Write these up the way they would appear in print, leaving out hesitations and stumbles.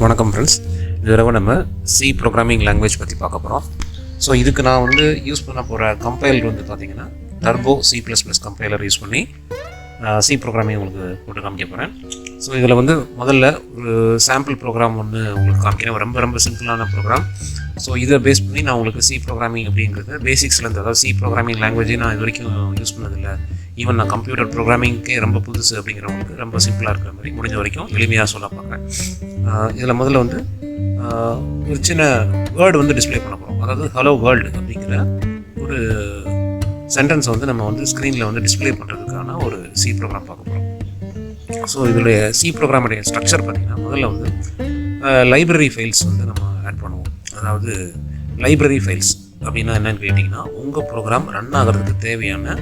வணக்கம் ஃப்ரெண்ட்ஸ். இந்த தடவை நம்ம சி ப்ரோக்ராமிங் லாங்குவேஜ் பற்றி பார்க்க போகிறோம். ஸோ இதுக்கு நான் யூஸ் பண்ண போகிற கம்பைலர் பார்த்திங்கன்னா டர்போ C++ கம்பைலர் யூஸ் பண்ணி சி ப்ரோக்ராமிங் உங்களுக்கு போட்டு காமிக்க போகிறேன். ஸோ இதில் முதல்ல ஒரு சாம்பிள் ப்ரோக்ராம் உங்களுக்கு காமிக்கிறேன். ரொம்ப சிம்பிளான ப்ரோக்ராம். ஸோ இதை பேஸ் பண்ணி நான் உங்களுக்கு சி ப்ரோக்ராமிங் அப்படிங்கிறது பேசிக்ஸ்லேருந்து, அதாவது சி ப்ரோக்ராமிங் லாங்குவேஜே நான் இது வரைக்கும் யூஸ் பண்ணதில்லை. ஈவன் நான் கம்ப்யூட்டர் ப்ரோக்ராமிங்க்கே ரொம்ப புதுசு அப்படிங்கிறவங்களுக்கு ரொம்ப சிம்பிளாக இருக்கிற மாதிரி முடிஞ்ச வரைக்கும் எளிமையாக சொல்ல பார்க்குறேன். இதில் முதல்ல ஒரு சின்ன வேர்டு டிஸ்பிளே பண்ண போகிறோம். அதாவது ஹலோ வேர்ல்டு அப்படிங்கிற ஒரு சென்டென்ஸை நம்ம ஸ்க்ரீனில் டிஸ்பிளே பண்ணுறதுக்கான ஒரு சி ப்ரோக்ராம் பார்க்க போகிறோம். ஸோ இதோடைய சி ப்ரோக்ராமுடைய ஸ்ட்ரக்சர் பார்த்திங்கன்னா முதல்ல லைப்ரரி ஃபைல்ஸ் நம்ம ஆட் பண்ணுவோம். அதாவது லைப்ரரி ஃபைல்ஸ் அப்படின்னா என்னென்னு கேட்டிங்கன்னா, உங்கள் ப்ரோக்ராம் ரன் ஆகிறதுக்கு தேவையான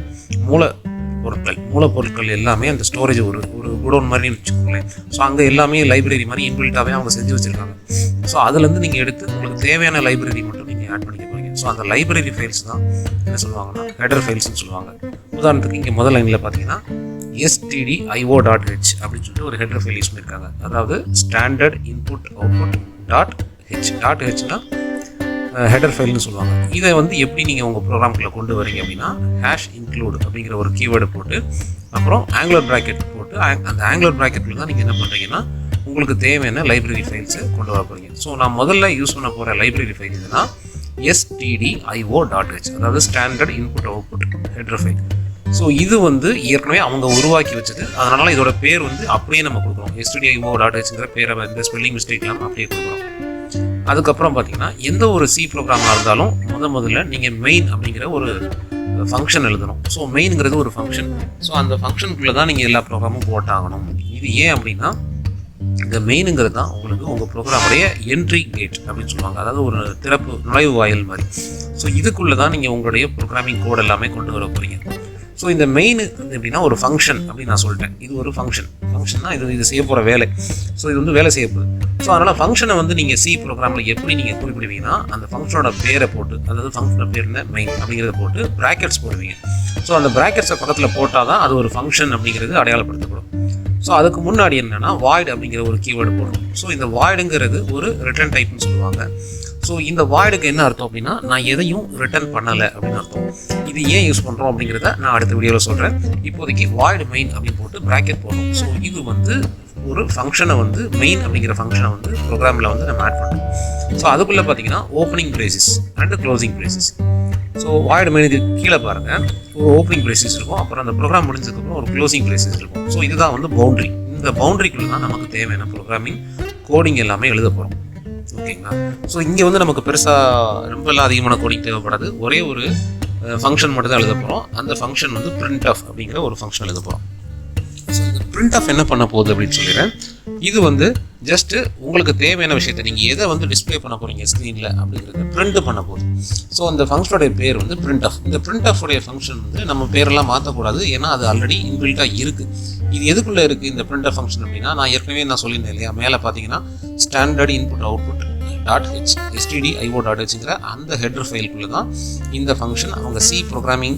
மூலப்பொருட்கள் எல்லாமே அந்த ஸ்டோரேஜ் ஒரு குடோன் மாதிரி வச்சுக்கோங்களேன். ஸோ அங்கே எல்லாமே லைப்ரரி மாதிரி இன்பில்ட்டாகவே அவங்க செஞ்சு வச்சுருக்காங்க. ஸோ அதுலேருந்து நீங்கள் எடுத்து உங்களுக்கு தேவையான லைப்ரரி மட்டும் நீங்கள் ஆட் பண்ணிக்க போகிறீங்க. ஸோ அந்த லைப்ரரி ஃபைல்ஸ் தான் என்ன சொல்லுவாங்கன்னா ஹெடர் ஃபைல்ஸ்னு சொல்லுவாங்க. உதாரணத்துக்கு இங்கே முதல் லைனில் பார்த்தீங்கன்னா stdio.h அப்படின்னு சொல்லிட்டு ஒரு ஹெடர் ஃபைல் யூஸ் பண்ணியிருக்காங்க. அதாவது ஸ்டாண்டர்ட் இன்புட் அவுட்புட் .h.hனா ஹெடர் ஃபைல்னு சொல்லுவாங்க. இதை எப்படி நீங்கள் உங்கள் ப்ரோக்ராம்குள்ளே கொண்டு வரீங்க அப்படின்னா #include அப்படிங்கிற ஒரு கீவேர்டு போட்டு அப்புறம் ஆங்குலர் ப்ராக்கெட் போட்டு அந்த ஆங்குலர் ப்ராக்கெட்டில் தான் நீங்கள் என்ன பண்ணுறீங்கன்னா உங்களுக்கு தேவையான லைப்ரரி ஃபைல்ஸை கொண்டு வர போகிறீங்க. ஸோ நான் முதல்ல யூஸ் பண்ண போகிற லைப்ரரி ஃபைல் இதுனா stdio.h, அதாவது standard input output header file. So இது ஏற்கனவே அவங்க உருவாக்கி வச்சது. அதனால் இதோட பேர் அப்படியே நம்ம கொடுக்குறோம். stdio.hங்கிற பேரை ஸ்பெல்லிங் மிஸ்டேக் இல்லாமல் அப்படியே கொடுக்குறோம். அதுக்கப்புறம் பார்த்தீங்கன்னா எந்த ஒரு சி ப்ரோக்ராமாக இருந்தாலும் முதல்ல நீங்கள் மெயின் அப்படிங்கிற ஒரு ஃபங்க்ஷன் எழுதணும். ஸோ மெயின்ங்கிறது ஒரு ஃபங்க்ஷன். ஸோ அந்த ஃபங்க்ஷனுக்குள்ளே தான் நீங்கள் எல்லா ப்ரோக்ராமும் போட்டாகணும். இது ஏன் அப்படின்னா இந்த மெயினுங்கிறது தான் உங்கள் ப்ரோக்ராமுடைய என்ட்ரி கேட் அப்படின்னு சொல்லுவாங்க. அதாவது ஒரு நுழைவு வாயில் மாதிரி. ஸோ இதுக்குள்ளே தான் நீங்கள் உங்களுடைய ப்ரோக்ராமிங் கோட் எல்லாமே கொண்டு வர போகிறீங்க. ஸோ இந்த மெயின் எப்படின்னா ஒரு ஃபங்க்ஷன் அப்படின்னு நான் சொல்லிட்டேன். இது ஒரு ஃபங்க்ஷன்னா இது செய்ய போகிற வேலை. ஸோ இது வேலை செய்ய போகுது. ஸோ அதனால் ஃபங்க்ஷனை நீங்கள் சி ப்ரோக்ராமில் எப்படி நீங்கள் குறிப்பிடுவீங்கன்னா அந்த ஃபங்க்ஷனோட பேரை போட்டு, அதாவது ஃபங்க்ஷனோட பேர் என்ன மெயின் அப்படிங்கிறத போட்டு ப்ராக்கெட்ஸ் போடுவீங்க. ஸோ அந்த ப்ராக்கெட்ஸை பக்கத்தில் போட்டால் தான் அது ஒரு ஃபங்க்ஷன் அப்படிங்கிறது அடையாளப்படுத்தப்படும். ஸோ அதுக்கு முன்னாடி என்னென்னா வாய்டு அப்படிங்கிற ஒரு கீவேர்டு போடணும். ஸோ இந்த வாய்டுங்கிறது ஒரு ரிட்டர்ன் டைப்னு சொல்லுவாங்க. ஸோ இந்த வாய்டுக்கு என்ன அர்த்தம் அப்படின்னா நான் எதையும் ரிட்டர்ன் பண்ணலை அப்படின்னு அர்த்தம். இது ஏன் யூஸ் பண்ணுறோம் அப்படிங்கிறத நான் அடுத்த வீடியோவில் சொல்கிறேன். இப்போதைக்கு வாய்டு மெயின் அப்படின்னு போட்டு ப்ராக்கெட் போடணும். ஸோ இது ஒரு ஃபங்க்ஷனை மெயின் அப்படிங்கிற ஃபங்க்ஷனை ப்ரோக்ராமில் நம்ம ஆட் பண்ணுறோம். ஸோ அதுக்குள்ளே பார்த்தீங்கன்னா opening braces and closing braces. So void main இது கீழே பாருங்கள், ஒரு ஓப்பனிங் பிரேசஸ் இருக்கும், அப்புறம் அந்த ப்ரோக்ராம் முடிஞ்சதுக்கப்புறம் ஒரு க்ளோசிங் பிரேசஸ் இருக்கும். ஸோ இதுதான் பவுண்ட்ரி. இந்த பவுண்ட்ரிக்குள்ளே தான் நமக்கு தேவையான ப்ரோக்ராமிங் கோடிங் எல்லாமே எழுத போகிறோம். ஓகேங்களா? ஸோ இங்கே ரொம்ப பெருசாக ரொம்பலாம் அதிகமான கோடிங் தேவைப்படாது. ஒரே ஒரு ஃபங்க்ஷன் மட்டும் தான் எழுத போகிறோம். அந்த ஃபங்க்ஷன் printf அப்படிங்கிற ஒரு ஃபங்க்ஷன் எழுத போகிறோம். ஸோ இந்த printf என்ன பண்ண போகுது அப்படின்னு சொல்லிடுறேன். இது ஜஸ்ட்டு உங்களுக்கு தேவையான விஷயத்தை நீங்கள் எதை டிஸ்பிளே பண்ண போகிறீங்க ஸ்க்ரீனில் அப்படிங்கிறத பிரிண்ட் பண்ண போகுது. ஸோ அந்த ஃபங்க்ஷனுடைய பேர் printf. இந்த printf உடைய ஃபங்க்ஷன் நம்ம பேரெல்லாம் மாற்றக்கூடாது. ஏன்னா அது ஆல்ரெடி இன்பில்ட்டாக இருக்குது. இது எதுக்குள்ளே இருக்குது இந்த printf ஃபங்க்ஷன் அப்படின்னா, நான் ஏற்கனவே சொல்லியிருந்தேன் இல்லையா, மேலே பார்த்தீங்கன்னா ஸ்டாண்டர்ட் இன்புட் அவுட்புட் .h stdio.hங்கிற அந்த ஹெடர் ஃபைலுக்குள்ளே தான் இந்த ஃபங்க்ஷன் அவங்க சி ப்ரோக்ராமிங்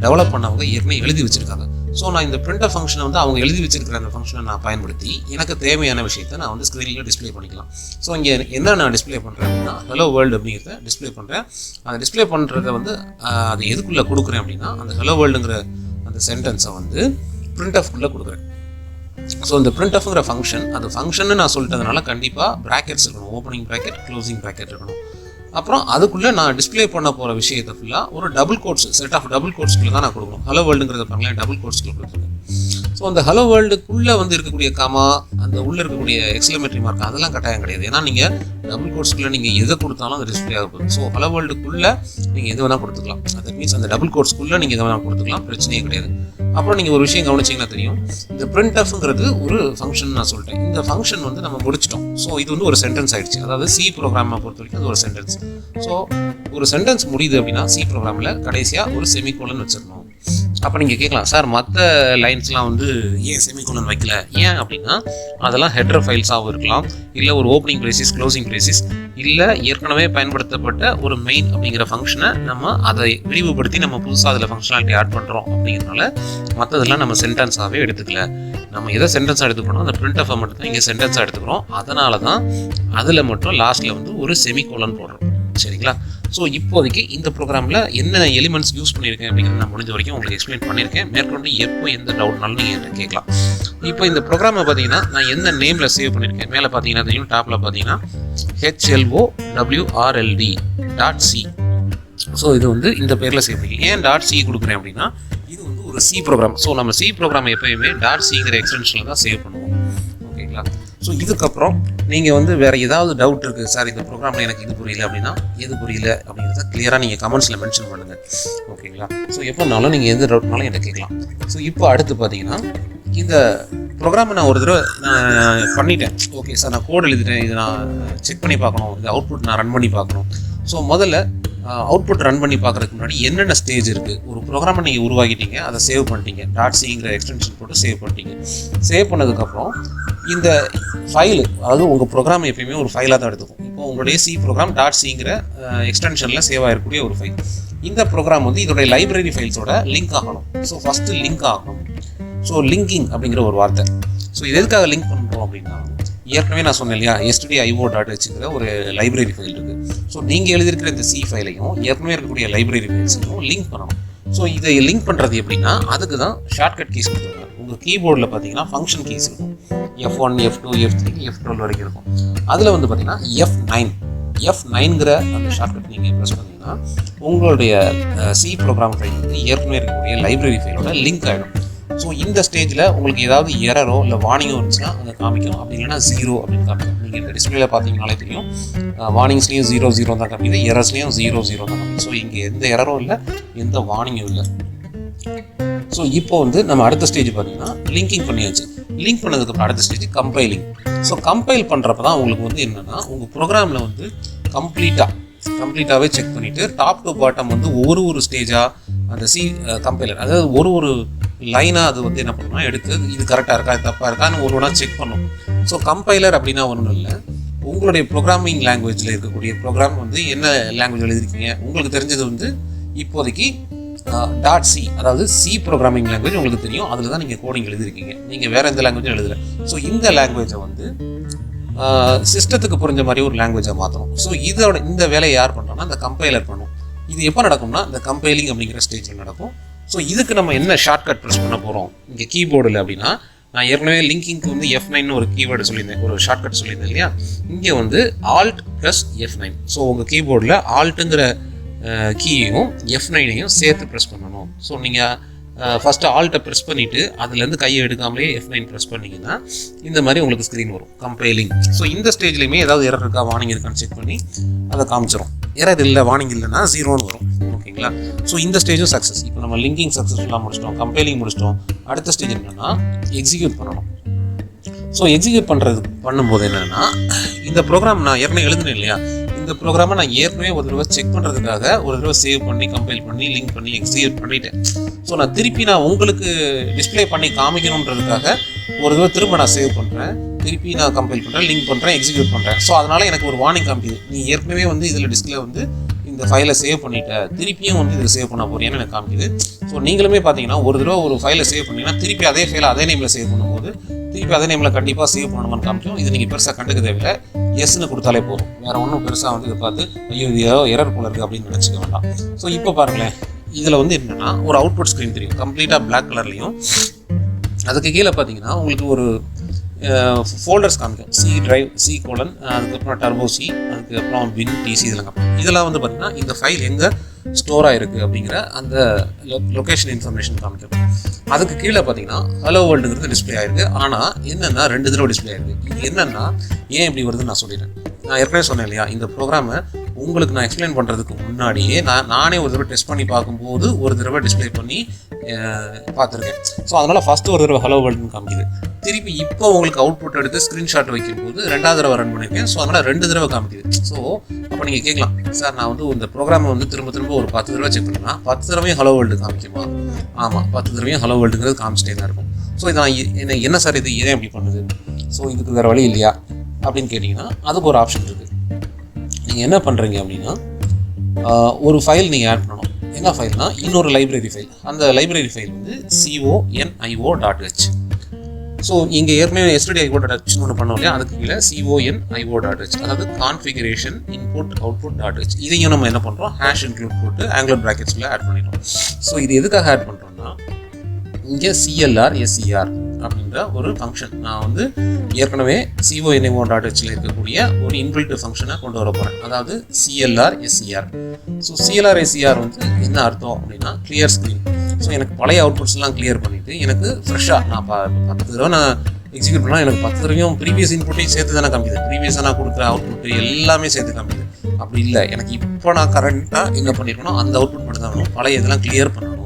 டெவலப் பண்ணவங்க ஏற்கனவே எழுதி வச்சுருக்காங்க. ஸோ நான் இந்த printf ஃபங்க்ஷனை அவங்க எழுதி வச்சிருக்கிற அந்த ஃபங்க்ஷனை நான் பயன்படுத்தி எனக்கு தேவையான விஷயத்தை நான் ஸ்க்ரீனில் டிஸ்பிளே பண்ணிக்கலாம். ஸோ இங்கே என்ன நான் டிஸ்பிளே பண்ணுறேன் அப்படின்னா ஹலோ வேர்ல்டு அப்படிங்கிறத டிஸ்பிளே பண்ணுறேன். அந்த டிஸ்பிளே பண்ணுறத அது எதுக்குள்ளே கொடுக்குறேன் அப்படின்னா அந்த ஹலோ வேர்ல்டுங்கிற அந்த சென்டென்ஸை printfக்குள்ளே கொடுக்குறேன். ஸோ இந்த printfங்கிற ஃபங்க்ஷன், அது ஃபங்க்ஷன்னு நான் சொல்லிட்டதுனால கண்டிப்பாக ப்ராக்கெட்ஸ் இருக்கணும். ஓப்பனிங் ப்ராக்கெட், க்ளோசிங் ப்ராக்கெட் இருக்கணும். அப்புறம் அதுக்குள்ளே நான் டிஸ்பிளே பண்ண போகிற விஷயத்தை ஃபுல்லாக ஒரு double quotes, set of double கோட்ஸ்க்குள்ளே தான் நான் கொடுக்கணும். ஹலோ வேர்ல்டுங்கிறத பாருங்களேன், டபுள் கோட்ஸ்க்குள்ளே கொடுத்துருக்கேன். ஸோ அந்த ஹலோ வேர்ல்டுக்குள்ளே இருக்கக்கூடிய காமா, அந்த உள்ளே இருக்கக்கூடிய எக்ஸ்க்ளமேட்டரி மார்க் அதெல்லாம் கட்டாயம் கிடையாது. ஏன்னா நீங்கள் டபுள் கோட்ஸ்க்குள்ளே நீங்கள் எதை கொடுத்தாலும் அது டிஸ்பிளே ஆக போகுது. ஸோ ஹலோ வேர்ல்டுக்குள்ளே நீங்கள் எது வேணால் கொடுத்துக்கலாம். அது மீன்ஸ் அந்த டபுள் கோட்ஸ்க்குள்ளே நீங்கள் எது வேணால் கொடுத்துக்கலாம், பிரச்சனையே கிடையாது. அப்புறம் நீங்கள் ஒரு விஷயம் கவனிச்சிங்கன்னா தெரியும், இந்த printfங்கிறது ஒரு ஃபங்க்ஷன் நான் சொல்லிட்டேன். இந்த ஃபங்க்ஷன் நம்ம முடிச்சிட்டோம். ஸோ இது ஒரு சென்டென்ஸ் ஆகிடுச்சு. அதாவது சி ப்ரோக்ராமை பொறுத்த வரைக்கும் அது ஒரு சென்டென்ஸ். ஸோ ஒரு சென்டென்ஸ் முடியுது அப்படின்னா சி ப்ரோக்ராமில் கடைசியாக ஒரு செமிகோலன் வச்சிடணும். அப்போ நீங்கள் கேட்கலாம், சார் மற்ற லைன்ஸ்லாம் வந்து ஏன் செமிகோலன் வைக்கல? ஏன் அப்படின்னா அதெல்லாம் ஹெட்ரு ஃபைல்ஸாகவும் இருக்கலாம், இல்லை ஒரு ஓப்பனிங் பிரேசிஸ், க்ளோசிங் பிரேசிஸ், இல்லை ஏற்கனவே பயன்படுத்தப்பட்ட ஒரு மெயின் அப்படிங்கிற ஃபங்க்ஷனை நம்ம அதை விரிவுபடுத்தி நம்ம புதுசாக அதில் ஃபங்க்ஷனாலிட்டி ஆட் பண்ணுறோம். அப்படிங்கிறனால மற்றதெல்லாம் நம்ம சென்டென்ஸாகவே எடுத்துக்கல. நம்ம எதை சென்டென்ஸாக எடுத்துக்கணும், அந்த பிரிண்ட் ஆஃபை மட்டும் தான் இங்கே சென்டென்ஸாக எடுத்துக்கிறோம். அதனால தான் அதில் மட்டும் லாஸ்ட்டில் வந்து ஒரு செமிகோலன் போடுறோம். சரிங்களா? ஸோ இப்போதைக்கு இந்த ப்ரோக்ராமில் என்ன எலிமெண்ட்ஸ் யூஸ் பண்ணியிருக்கேன் அப்படிங்கிறது நான் முடிஞ்ச வரைக்கும் உங்களுக்கு எக்ஸ்பிளைன் பண்ணியிருக்கேன். மேற்கொண்டு எப்போ எந்த டவுட்னாலும் நீங்கள் என்ன கேட்கலாம். இப்போ இந்த ப்ரோக்ராமை பார்த்தீங்கன்னா நான் எந்த நேமில் சேவ் பண்ணியிருக்கேன், மேலே பார்த்தீங்கன்னா தெரியும், டாப்பில் பார்த்தீங்கன்னா HLOWRLD.C. ஸோ இது வந்து இந்த பேரில் சேவ் பண்ணிக்கிறேன். ஏன் .C கொடுக்குறேன் அப்படின்னா இது வந்து ஒரு C ப்ரோக்ராம். ஸோ நம்ம C ப்ரோக்ராம் எப்போயுமே .Cங்கிற எக்ஸ்டென்ஷனில் தான் சேவ் பண்ணுவோம். ஓகேங்களா? ஸோ இதுக்கப்புறம் நீங்கள் வந்து வேறு ஏதாவது டவுட் இருக்குது, சார் இந்த ப்ரோக்ராமில் எனக்கு இது புரியல அப்படின்னா, எது புரியல அப்படிங்கிறத கிளியராக நீங்கள் கமெண்ட்ஸில் மென்ஷன் பண்ணுங்கள். ஓகேங்களா? ஸோ எப்போனாலும் நீங்கள் எந்த டவுட்னாலும் என்கிட்ட கேட்கலாம். ஸோ இப்போ அடுத்து பார்த்தீங்கன்னா இந்த ப்ரோக்ராமை நான் ஒரு தடவை பண்ணிட்டேன். ஓகே சார், நான் கோட் எழுதிட்டேன், இது நான் செக் பண்ணி பார்க்கணும், இந்த அவுட்புட் நான் ரன் பண்ணி பார்க்கணும். ஸோ முதல்ல அவுட்புட் ரன் பண்ணி பார்க்குறதுக்கு முன்னாடி என்னென்ன ஸ்டேஜ் இருக்குது, ஒரு ப்ரோக்ராமை நீங்கள் உருவாக்கிட்டீங்க, அதை சேவ் பண்ணிட்டீங்க, .Cங்கிற எக்ஸ்டென்ஷன் போட்டு சேவ் பண்ணிட்டீங்க. சேவ் பண்ணதுக்கப்புறம் இந்த ஃபைலு, அதாவது உங்கள் ப்ரோக்ராம் எப்பயுமே ஒரு ஃபைலாக தான் எடுத்துக்கும். இப்போ உங்களுடைய C ப்ரோக்ராம் .Cங்கிற எக்ஸ்டென்ஷனில் சேவ் ஆகிருக்கக்கூடிய ஒரு ஃபைல். இந்த ப்ரோக்ராம் வந்து இதோடைய லைப்ரரி ஃபைல்ஸோட லிங்க் ஆகணும். ஸோ ஃபஸ்ட்டு லிங்க் ஆகணும். ஸோ லிங்கிங் அப்படிங்கிற ஒரு வார்த்தை. ஸோ இது எதுக்காக லிங்க் பண்ணுறோம் அப்படின்னா, ஏற்கனவே நான் சொன்னேன் இல்லையா, stdio.hங்கிற ஒரு லைப்ரரி ஃபைல் இருக்குது. ஸோ நீங்கள் எழுதியிருக்கிற இந்த C ஃபைலையும் ஏற்கனவே இருக்கக்கூடிய லைப்ரரி ஃபைல்ஸையும் லிங்க் பண்ணணும். ஸோ இதை லிங்க் பண்ணுறது எப்படின்னா, அதுக்கு தான் ஷார்ட்கட் கீஸ் கொடுத்துருக்காங்க. உங்கள் கீபோர்டில் பார்த்தீங்கன்னா ஃபங்க்ஷன் கீஸ் இருக்கும். F1, F2, F3, F12 வரைக்கும் இருக்கும். அதில் வந்து பார்த்தீங்கன்னா F9ங்கிற அந்த ஷார்ட்கட் நீங்கள் ப்ரெஸ் பண்ணிங்கன்னா உங்களுடைய C ப்ரோக்ராம் ஃபைல் வந்து ஏற்கனவே இருக்கக்கூடிய லைப்ரரி ஃபைலோட லிங்க் ஆகிடும். ஸோ இந்த ஸ்டேஜில் உங்களுக்கு ஏதாவது எரரோ இல்லை வார்னிங்கோ இருந்துச்சுன்னா அதை காமிக்கும். அப்படி இல்லைன்னா 0 அப்படின்னு காமிக்கும். நீங்கள் இந்த டிஸ்பிளேல பார்த்தீங்கனாலே தெரியும், வார்னிங்ஸ்லேயும் 0 தான் காமிக்குது, எரர்ஸ்லேயும் 0 தான் காமிக்குது. ஸோ இங்கே எந்த எரரும் இல்லை, எந்த வார்னிங்கும் இல்லை. ஸோ இப்போ வந்து நம்ம அடுத்த ஸ்டேஜ் பார்த்தீங்கன்னா லிங்கிங் பண்ணியாச்சு. லிங்க் பண்ணதுக்கப்புறம் அடுத்த ஸ்டேஜ் கம்பைலிங். ஸோ கம்பைல் பண்ணுறப்ப தான் உங்களுக்கு வந்து என்னென்னா, உங்கள் ப்ரோக்ராமில் வந்து கம்ப்ளீட்டாகவே செக் பண்ணிவிட்டு டாப் டு பாட்டம் வந்து ஒரு ஸ்டேஜாக அந்த C கம்பைலர், அதாவது ஒரு லைனாக அது வந்து என்ன பண்ணணும்னா எடுத்து இது கரெக்டாக இருக்கா, இது தப்பாக இருக்கான்னு ஒன்றா செக் பண்ணணும். ஸோ கம்பைலர் அப்படின்னா ஒன்றும் இல்லை, உங்களுடைய ப்ரோக்ராமிங் லாங்குவேஜில் இருக்கக்கூடிய ப்ரோக்ராம் வந்து என்ன லாங்குவேஜ் எழுதிருக்கீங்க, உங்களுக்கு தெரிஞ்சது வந்து இப்போதைக்கு .C, அதாவது C ப்ரோக்ராமிங் லாங்குவேஜ் உங்களுக்கு தெரியும், அதில் தான் நீங்கள் கோடிங் எழுதிருக்கீங்க, நீங்கள் வேறு எந்த லாங்குவேஜும் எழுதலை. ஸோ இந்த லாங்குவேஜை வந்து சிஸ்டத்துக்கு புரிஞ்ச மாதிரி ஒரு லாங்குவேஜை மாற்றணும். ஸோ இந்த வேலையை யார் பண்ணுறோன்னா அந்த கம்பைலர் பண்ணும். இது எப்போ நடக்கும்னா இந்த கம்பைலிங் அப்படிங்கிற ஸ்டேஜில் நடக்கும். ஸோ இதுக்கு நம்ம என்ன ஷார்ட்கட் ப்ரெஸ் பண்ண போகிறோம் இங்கே கீபோர்டில் அப்படின்னா, நான் ஏற்கனவே லிங்கிங்க்கு வந்து F9 ஒரு கீவேர்டு சொல்லியிருந்தேன், ஒரு ஷார்ட்கட் சொல்லியிருந்தேன் இல்லையா. இங்கே வந்து Alt + F9. ஸோ உங்கள் கீபோர்டில் ஆல்ட்டுங்கிற கீயையும் F9ஐயும் சேர்த்து ப்ரெஸ் பண்ணணும். ஸோ நீங்கள் ஃபஸ்ட்டு ஆல்ட்டை ப்ரெஸ் பண்ணிவிட்டு அதுலேருந்து கையை எடுக்காமலே F9 ப்ரெஸ் பண்ணிங்கன்னா இந்த மாதிரி உங்களுக்கு ஸ்க்ரீன் வரும், கம்பைலிங். ஸோ இந்த ஸ்டேஜ்லேயுமே ஏதாவது எரர் இருக்கா, வார்னிங் இருக்கான்னு செக் பண்ணி அதை காமிச்சிடும். எரர் இல்லை, வார்னிங் இல்லைன்னா 0ன்னு வரும். ஓகேங்களா? ஸோ இந்த ஸ்டேஜும் சக்ஸஸ். இப்போ நம்ம லிங்கிங் சக்ஸஸ்ஃபுல்லாக முடிச்சிட்டோம், கம்பைலிங் முடிச்சிட்டோம். அடுத்த ஸ்டேஜ் என்னென்னா எக்ஸிக்யூட் பண்ணணும். ஸோ எக்ஸிக்யூட் பண்ணும்போது என்னென்னா, இந்த ப்ரோக்ராம் நான் ஏற்கனவே எழுதுனேன் இல்லையா, இந்த ப்ரோக்ராமை நான் ஏற்கனவே ஒரு தடவை செக் பண்ணுறதுக்காக ஒரு தடவை சேவ் பண்ணி கம்பைல் பண்ணி லிங்க் பண்ணி எக்ஸிக்யூட் பண்ணிட்டேன். ஸோ நான் திருப்பி நான் உங்களுக்கு டிஸ்பிளே பண்ணி காமிக்கணுன்றதுக்காக ஒரு தடவை திரும்ப நான் சேவ் பண்ணுறேன், திருப்பி நான் கம்பைல் பண்ணுறேன், லிங்க் பண்ணுறேன், எக்ஸிக்யூட் பண்ணுறேன். ஸோ அதனால் எனக்கு ஒரு வார்னிங் காமிக்குது, நீ ஏற்கனவே வந்து இதில் டிஸ்பிளே வந்து இந்த ஃபைலை சேவ் பண்ணிட்டேன், திருப்பியும் வந்து இதில் சேவ் பண்ண போறீங்கன்னு எனக்கு காமிக்குது. ஸோ நீங்களுமே பார்த்தீங்கன்னா ஒரு தடவை ஒரு ஃபைலை சேவ் பண்ணிங்கன்னா திருப்பி அதே ஃபைலை அதே நேமில் சேவ் பண்ணும்போது திருப்பி அதே நேமில் கண்டிப்பாக சேவ் பண்ணணும்னு காமிக்கும். இது நீங்கள் பெருசாக கண்டுக்க தேவையில்லை, எஸ்ன்னு கொடுத்தாலே போதும். வேறு ஒன்றும் பெருசாக வந்து இதை பார்த்து ஐயோ இது ஏதோ எரர் போல இருக்குது அப்படின்னு நினச்சிக்க வேண்டாம். ஸோ இப்போ பாருங்களேன், இதில் வந்து என்னென்னா ஒரு அவுட்புட் ஸ்க்ரீன் தெரியும், கம்ப்ளீட்டாக பிளாக் கலர்லையும். அதுக்கு கீழே பார்த்தீங்கன்னா உங்களுக்கு ஒரு ஃபோல்டர்ஸ் காமிக்கும், C drive, C:, அதுக்கப்புறம் டர்போ C, அதுக்கப்புறம் bin TC இதெல்லாம் காமிக்கும். இதெல்லாம் வந்து பார்த்தீங்கன்னா இந்த ஃபைல் எங்கே ஸ்டோர் ஆகிருக்கு அப்படிங்கிற அந்த லொக்கேஷன் இன்ஃபர்மேஷன் காமிக்கும். அதுக்கு கீழே பார்த்தீங்கன்னா ஹலோ வேர்ல்டுங்கிறது டிஸ்பிளே ஆகிருக்கு. ஆனால் என்னென்னா 2 தடவை டிஸ்பிளே ஆகிருக்கு. இது என்னென்னா ஏன் இப்படி வருதுன்னு நான் சொல்லிடுறேன். நான் ஏற்கனவே சொன்னேன் இல்லையா, இந்த ப்ரோக்ராமை உங்களுக்கு நான் எக்ஸ்பிளைன் பண்ணுறதுக்கு முன்னாடியே நானே ஒரு தடவை டெஸ்ட் பண்ணி பார்க்கும்போது ஒரு தடவை டிஸ்பிளே பண்ணி பார்த்துருக்கேன். ஸோ அதனால் ஃபஸ்ட்டு ஒரு தடவை ஹலோ வேர்ல்டுன்னு காமிக்குது. திருப்பி இப்போ உங்களுக்கு அவுட்புட் எடுத்து ஸ்க்ரீன்ஷாட் வைக்கும்போது 2வது தடவை ரன் பண்ணியிருக்கேன். ஸோ அதனால் 2 தடவை காமிக்குது. ஸோ அப்போ நீங்கள் கேட்கலாம், சார் நான் வந்து இந்த ப்ரோக்ராமை வந்து திரும்ப ஒரு 10 தடவை செக் பண்ணலாம், 10 தடவையும் ஹலோ வேர்ல்டு காமிக்குமா? ஆமாம், 10 தடவையும் ஹலோ வேர்ல்டுங்கிறது காமிச்சிட்டே தான் இருக்கும். ஸோ இதை நான் என்ன சார் இது ஏன் இப்படி பண்ணுது, ஸோ இதுக்கு வேறு வழி இல்லையா அப்படின்னு கேட்டிங்கன்னா அதுக்கு ஒரு ஆப்ஷன் இருக்குது. நீங்கள் என்ன பண்ணுறீங்க அப்படின்னா, ஒரு ஃபைல் நீங்கள் ஆட் பண்ணணும். என்ன ஃபைல்னால் இன்னொரு லைப்ரரி ஃபைல். அந்த லைப்ரரி ஃபைல் வந்து conio.h. ஸோ இங்கே ஏற்கனவே stdio.hன்னு ஒன்று பண்ணோம் இல்லையா, அதுக்கு கீழே conio.h, அதாவது கான்ஃபிகரேஷன் இன்புட் அவுட்புட்.h. இதையும் நம்ம என்ன பண்ணுறோம், ஹேஷ் இன்க்ளூட் போட்டு ஆங்குலர் ப்ராக்கெட்ஸில் ஆட் பண்ணிட்டோம். ஸோ இது எதுக்காக ஆட் பண்ணுறோம்னா, இங்கே clr.ser அப்படின்ற ஒரு ஃபங்க்ஷன் நான் வந்து ஏற்கனவே conio.hல இருக்கக்கூடிய ஒரு இன்பில்ட் ஃபங்க்ஷனை கொண்டு வர போகிறேன், அதாவது clr.ser. ஸோ clr.ser வந்து என்ன அர்த்தம் அப்படின்னா கிளியர் ஸ்க்ரீன். ஸோ எனக்கு பழைய அவுட்புட்ஸ்லாம் கிளியர் பண்ணிவிட்டு எனக்கு ஃப்ரெஷ்ஷாக நான் 10 தடவை நான் எக்ஸிக்யூட் பண்ணால் எனக்கு 10 தடவையும் ப்ரீவியஸ் இன்புட்டையும் சேர்த்து தானே காமிக்குது, ப்ரீவியஸாக நான் கொடுக்குற அவுட்புட்டு எல்லாமே சேர்த்து காமிக்குது. அப்படி இல்லை, எனக்கு இப்போ நான் கரண்ட்டாக என்ன பண்ணியிருக்கணும், அந்த அவுட்புட் மட்டும் தான் வேணும், பழைய இதெல்லாம் கிளியர் பண்ணணும்.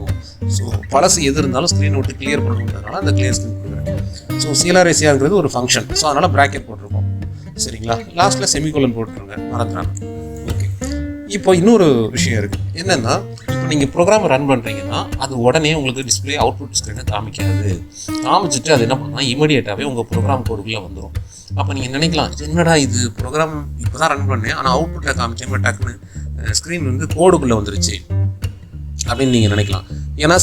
ஸோ பழசு எது இருந்தாலும் ஸ்க்ரீன் விட்டு கிளியர் பண்ணணுன்றதுனால அந்த கிளியர் ஸ்க்ரீன் கொடுக்குறேன். ஸோ clr.serங்கிறது ஒரு ஃபங்க்ஷன். ஸோ அதனால் ப்ராக்கெட் போட்டிருக்கோம். சரிங்களா, லாஸ்ட்டில் செமிகோலன் போட்டுருங்க, மறந்துடாங்க. ஓகே, இப்போ இன்னொரு விஷயம் இருக்குது. என்னென்னா, இப்போ நீங்கள் ப்ரோக்ராம் ரன் பண்ணுறீங்கன்னா அது உடனே உங்களுக்கு டிஸ்பிளே அவுட்புட் ஸ்க்ரீனை காமிக்காது. காமிச்சிட்டு அது என்ன பண்ணால் இமீடியட்டாகவே உங்கள் ப்ரோக்ராம் கோடுக்குள்ளே வந்துடும். அப்போ நீங்கள் நினைக்கலாம், என்னடா இது ப்ரோக்ராம் இப்போ தான் ரன் பண்ணேன், ஆனால் அவுட்புட்டை காமிக்காம டக்குன்னு ஸ்க்ரீன் வந்து கோடுக்குள்ளே வந்துருச்சு அப்படின்னு நீங்கள் நினைக்கலாம். ஏன்னா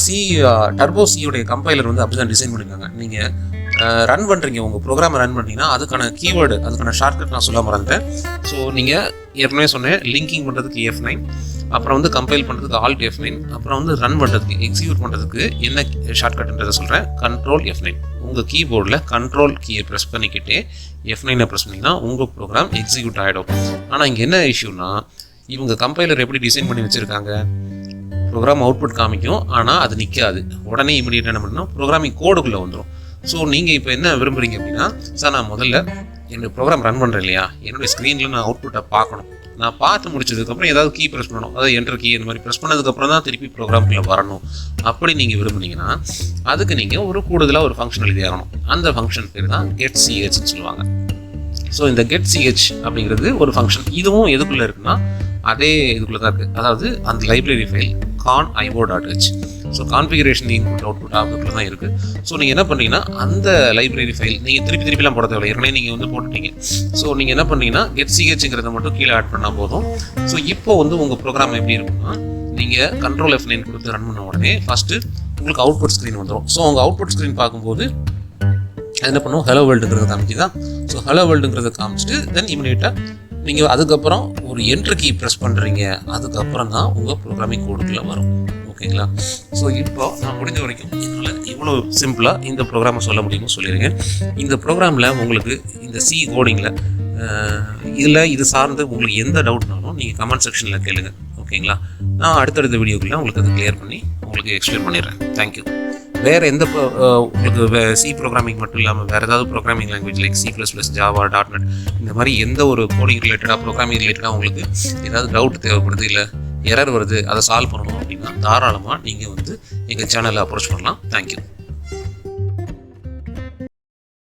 டர்போ சியோடைய கம்பைலர் வந்து அப்படி தான் டிசைன் பண்ணியிருக்காங்க. நீங்கள் ரன் பண்ணுறீங்க, உங்கள் ப்ரோக்ராமை ரன் பண்ணிங்கன்னா அதுக்கான கீவேர்டு, அதுக்கான ஷார்ட்கட் நான் சொல்ல மறந்துட்டேன். ஸோ நீங்கள் ஏற்கனவே சொன்னேன், லிங்கிங் பண்ணுறதுக்கு F9, அப்புறம் வந்து கம்பைல் பண்ணுறதுக்கு Alt F9, அப்புறம் வந்து ரன் பண்ணுறதுக்கு எக்ஸிக்யூட் பண்ணுறதுக்கு என்ன ஷார்ட்கட்ன்றதை சொல்கிறேன், Control F9. உங்கள் கீபோர்டில் கண்ட்ரோல் கீயை ப்ரெஸ் பண்ணிக்கிட்டே F9 ப்ரெஸ் பண்ணிங்கன்னா உங்கள் ப்ரோக்ராம் எக்ஸிக்யூட் ஆகிடும். ஆனால் இங்கே என்ன இஷ்யூனா, இவங்க கம்பைலர் எப்படி டிசைன் பண்ணி வச்சுருக்காங்க, ப்ரோக்ராம் அவுட்புட் காமிக்கும், ஆனால் அது நிற்காது. உடனே இமீடியட்டாக என்ன பண்ணணும், ப்ரோக்ராமிங் கோடுக்குள்ளே வந்துடும். ஸோ நீங்கள் இப்போ என்ன விரும்புகிறீங்க அப்படின்னா, சார் நான் முதல்ல என்னோடய ப்ரோக்ராம் ரன் பண்ணுறேன் இல்லையா, என்னுடைய ஸ்க்ரீனில் நான் அவுட்புட்டை பார்க்கணும், நான் பார்த்து முடிச்சதுக்கப்புறம் ஏதாவது கீ ப்ரெஸ் பண்ணணும், அதாவது என்டர் கீ இந்த மாதிரி ப்ரெஸ் பண்ணதுக்கப்புறம் தான் திருப்பி ப்ரோக்ராம்குள்ளே வரணும். அப்படி நீங்கள் விரும்புனீங்கன்னா அதுக்கு நீங்கள் ஒரு கூடுதலாக ஒரு ஃபங்க்ஷன் எழுதியாகணும். அந்த ஃபங்க்ஷன் பேர் தான் getChன்னு சொல்லுவாங்க. ஸோ இந்த getCh அப்படிங்கிறது ஒரு ஃபங்க்ஷன். இதுவும் எதுக்குள்ளே இருக்குன்னா அதே இதுக்குள்ளே தான் இருக்குது, அதாவது அந்த library file conio.h. So configuration input output அதுக்குள்ளே தான் இருக்குது. ஸோ நீங்கள் என்ன பண்ணீங்கன்னா அந்த லைப்ரரி ஃபைல் நீங்கள் திருப்பிலாம் போட தேவையில்லை, ஏற்கனவே நீங்கள் வந்து போட்டுட்டீங்க. ஸோ நீங்கள் என்ன பண்ணீங்கன்னா getChங்கிறத மட்டும் கீழே ஆட் பண்ணால் போதும். ஸோ இப்போ வந்து உங்கள் ப்ரோக்ராம் எப்படி இருக்குன்னா, நீங்கள் Control F9 கொடுத்து ரன் பண்ண உடனே ஃபஸ்ட்டு உங்களுக்கு அவுட்புட் ஸ்க்ரீன் வந்துடும். ஸோ உங்கள் அவுட்புட் ஸ்க்ரீன் பார்க்கும்போது என்ன பண்ணுவோம், ஹலோ வேர்ல்டுங்கிறத காமிக்குதான். ஸோ ஹலோ வேர்ல்டுங்கிறத காமிச்சிட்டு தென் இமிடியேட்டாக நீங்கள் அதுக்கப்புறம் ஒரு என்ட்ரு கீ ப்ரெஸ் பண்ணுறீங்க, அதுக்கப்புறம் தான் உங்கள் ப்ரோக்ராமிங் கோடுக்குள்ளே வரும். ஓகேங்களா? ஸோ இப்போ நான் முடிஞ்ச வரைக்கும் என்னால் இவ்வளோ சிம்பிளாக இந்த ப்ரோக்ராமை சொல்ல முடியுமோ சொல்லிடுங்க. இந்த ப்ரோக்ராமில் உங்களுக்கு இந்த சி கோடிங்கில் இதில் இது சார்ந்து உங்களுக்கு எந்த டவுட்னாலும் நீங்கள் கமெண்ட் செக்ஷனில் கேளுங்க. ஓகேங்களா? நான் அடுத்தடுத்த வீடியோக்குள்ளே உங்களுக்கு அதை கிளியர் பண்ணி உங்களுக்கு எக்ஸ்பிளைன் பண்ணிடுறேன். தேங்க்யூ. வேறு எந்த உங்களுக்கு சி ப்ரோக்ராமிங் மட்டும் இல்லாமல் வேறு ஏதாவது programming language like C++, Java, .NET இந்த மாதிரி எந்த ஒரு கோடிங் ரிலேட்டடாக ப்ரோக்ராமிங் ரிலேட்டடாக உங்களுக்கு ஏதாவது டவுட் தேவைப்படுது, இல்லை எரர் வருது, அதை சால்வ் பண்ணணும் அப்படின்னா தாராளமாக நீங்கள் வந்து எங்கள் சேனலை அப்ரோச் பண்ணலாம். தேங்க்யூ.